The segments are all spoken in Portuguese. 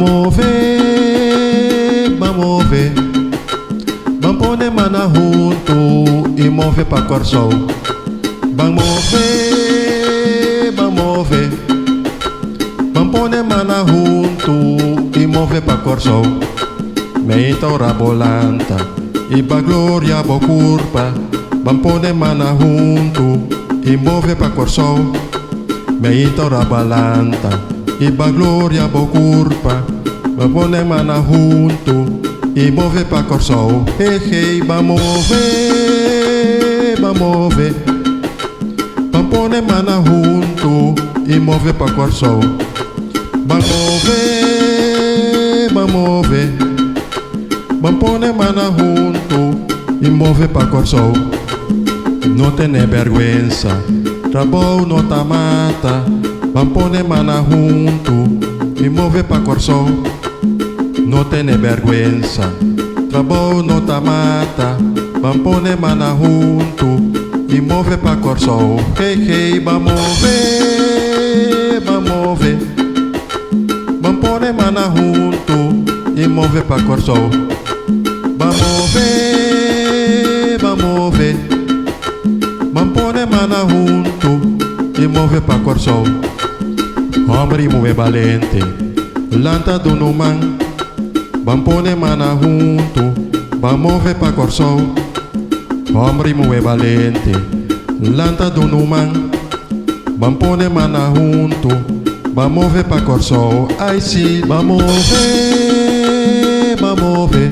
vamos ver, vamos ver. Vamos poner mana junto e mover pra Corsol. Vamos ver, vamos ver. Vamos poner mana junto e mover pra Corsol. Meita ora volanta e pra glória bo curva. Vamos poner mana junto e mover pra Corsol. Meita ora volanta e pra glória bo curva. Vamos poner mana junto e mover pra Corsol. Hey, hey, vamos ver, vamos ver. Vamos poner mana junto e mover pra Corsol. Vamos ver, vamos ver. Vamos poner mana junto e mover pra Corsol. Não tem vergüenza, trabalho não tá mata. Vamos poner mana junto e mover pra Corsol. Não tem vergüenza, trabalho não tá mata. Vamos poner mana junto e mover pra Corsol. Hey, hey, vamos ver, vamos ver. Vamos poner mana junto e mover pra Corsol. Vamos ver, vamos ver. Vamos poner mana junto e mover pra Corsol. Hombre muy valente, lanta do numan. Vamos poner mana junto, vamos mover pra Corsol. Hombre muy valente, lanta do numan. Vamos poner mana junto, vamos mover pra Corsol. Ai sim, vamos ver, vamos ver.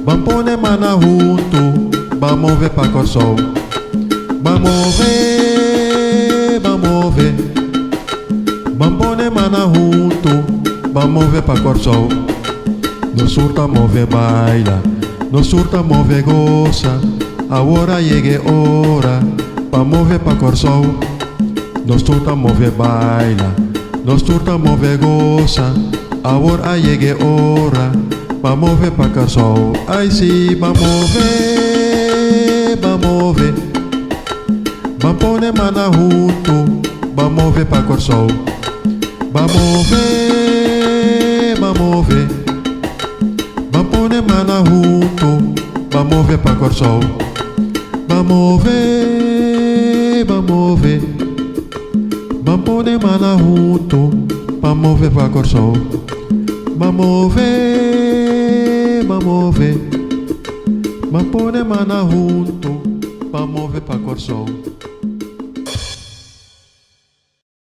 Vamos poner mana junto, vamos mover pra Corsol. Vamos ver, vamos ver. Vamos poner mana junto, vamos mover pra Corsol. No surta move baila, no surta move goza. Agora llegue hora, pa mover pra Corsol. No surta move baila, no surta move goza. Agora llegue hora, pa mover pra Corsol. Ai sim, vamos ver, vamos ver. Vamos poner mana junto, vamos mover pra Corsol. Vamos ver, vamos ver. Vamos poner mana junto, vamos mover pra Corsol. Vamos ver, vamos ver. Vamos poner mana junto, vamos mover pra Corsol. Vamos ver, vamos ver. Vamos poner mana junto, vamos mover pra Corsol.